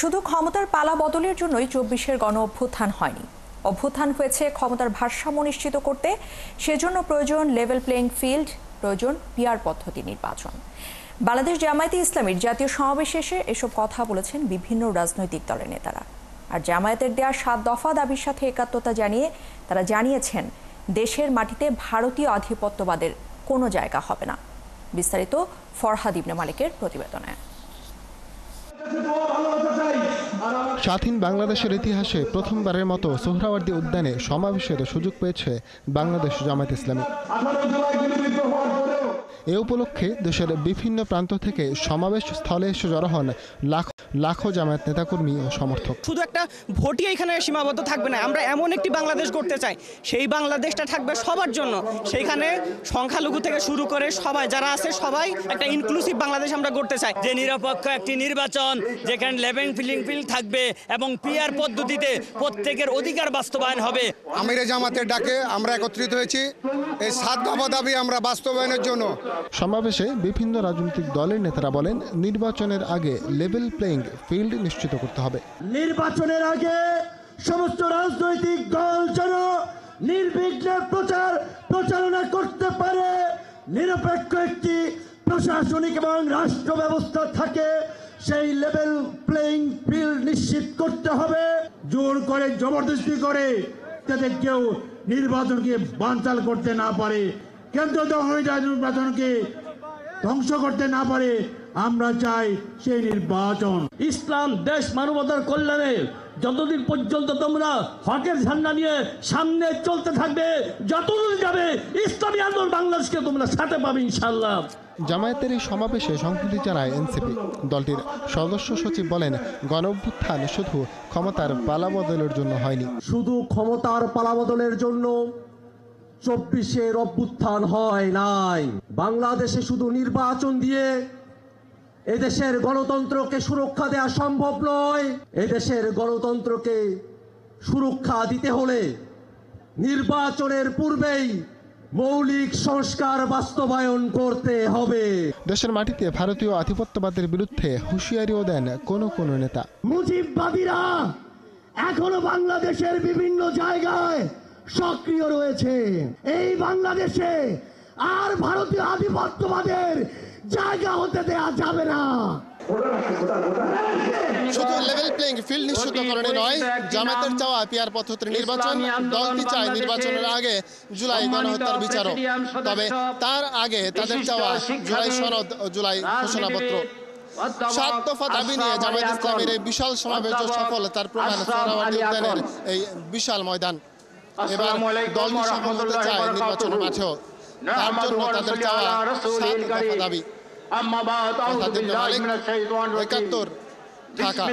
শুধু ক্ষমতার পালা বদলের জন্যই ২৪-এর গণ অভ্যুত্থান হয়নি। অভ্যুত্থান হয়েছে ক্ষমতার ভারসাম্য নিশ্চিত করতে। সেজন্য প্রয়োজন লেভেল প্লেইং ফিল্ড, প্রয়োজন পিআর পদ্ধতি নির্বাচন। বাংলাদেশ জামায়াতে ইসলামীর জাতীয় সমাবেশ শেষে এসব কথা বলেছেন বিভিন্ন রাজনৈতিক দলের নেতারা। আর জামায়াতের দেয়া ৭ দফা দাবির সাথে একাত্মতা জানিয়ে তারা জানিয়েছেন, দেশের মাটিতে ভারতীয় আধিপত্যবাদের কোনো জায়গা হবে না। বিস্তারিত ফরহাদ ইবনে মালিকের প্রতিবেদনে। স্বাধীন বাংলাদেশের ইতিহাসে প্রথমবারের মতো সোহরাওয়ার্দী উদ্যানে সমাবেশের সুযোগ পেয়েছে বাংলাদেশ জামায়াত ইসলামী। এ উপলক্ষে দেশের বিভিন্ন প্রান্ত থেকে সমাবেশ স্থলে এসে জড়ো হন লাখো জামায়াত নেতাকর্মী ও সমর্থক। শুধু একটা ভোটই এখানে সীমাবদ্ধ থাকবে না, আমরা এমন একটি বাংলাদেশ করতে চাই, সেই বাংলাদেশটা থাকবে সবার জন্য। সেইখানে সংখ্যালঘু থেকে শুরু করে সবাই যারা আছে, সবাই একটা ইনক্লুসিভ বাংলাদেশ আমরা করতে চাই। যে নিরপেক্ষ একটি নির্বাচন, যেখানে লেভেল প্লেইং ফিল্ড থাকবে এবং পিআর পদ্ধতিতে প্রত্যেকের অধিকার বাস্তবায়ন হবে। আমিরে জামাতের ডাকে আমরা একত্রিত হয়েছি এই ৭ দফা দাবি আমরা বাস্তবায়নের জন্য। সমাবেশে বিভিন্ন রাজনৈতিক দলের নেতারা বলেন, নির্বাচনের আগে লেভেল প্লেইং ফিল্ড নিশ্চিত করতে হবে। নির্বাচনের আগে সমস্ত রাজনৈতিক দল যেন নির্বিঘ্নে প্রচারণা করতে পারে, নিরপেক্ষ একটি প্রশাসনিক এবং রাষ্ট্র ব্যবস্থা থাকে, সেই লেভেল প্লেইং ফিল্ড নিশ্চিত করতে হবে। জোর করে জবরদস্তি করে যাতে কেউ নির্বাচনকে বানচাল করতে না পারে, কেন্দ্র নির্বাচনকে ধ্বংস করতে না পারে, আমরা চাই সেই নির্বাচন। ইসলাম দেশ মানবতার কল্যাণে যতদিন পর্যন্ত তোমরা হকের ঝান্ডা নিয়ে সামনে চলতে থাকবে, যতদূর যাবে ইসলামী আন্দোলন বাংলাদেশকে তোমরা সাথে পাবে ইনশাআল্লাহ। জামায়াতের এই সমাবেশে সংহতি জানায় এনসিপি। দলটির সদস্য সচিব বলেন, গণ অভ্যুত্থান শুধু ক্ষমতার পালাবদলের জন্য হয়নি। শুধু ক্ষমতার পালাবদলের জন্য ২৪-এর অভ্যুত্থান হয় নাই। বাংলাদেশে শুধু নির্বাচন দিয়ে এদেশের গণতন্ত্রকে সুরক্ষা দেওয়া সম্ভব নয়। এদেশের গণতন্ত্রকে সুরক্ষা দিতে হলে নির্বাচনের পূর্বেই মৌলিক সংস্কার বাস্তবায়ন করতে হবে। দেশের মাটিতে ভারতীয় আধিপত্যবাদের বিরুদ্ধে হুঁশিয়ারিও দেন কোন নেতা। মুজিববাদীরা এখনো বাংলাদেশের বিভিন্ন জায়গায় সক্রিয় রয়েছে। এই বাংলাদেশে আর ভারতীয় আধিপত্যবাদের জায়গা হতে দেয়া যাবে না। শুধু লেভেল প্লেইং ফিল্ড নিশ্চিতকরণে নয়, জামায়াতের চাওয়া পিআর পদ্ধতির নির্বাচন। দলটি চায় নির্বাচনের আগে জুলাই গণহত্যার বিচারও। তবে তার আগে তাদের চাওয়া জুলাই সনদ ও জুলাই ঘোষণাপত্র। ৭ দফা দাবি নিয়ে জামায়াত ইসলামীর এই বিশাল সমাবেশ সফল, তার প্রমাণ সোহরাওয়ার্দী উদ্যানের এই বিশাল ময়দান। এবার দলটি সফল হতে চায় নির্বাচনের মাঠেও। তার জন্য তাদের চাওয়া ৭ দফা দাবি। ফরহাদ ইবনে মালিক, একাত্তর, ঢাকা।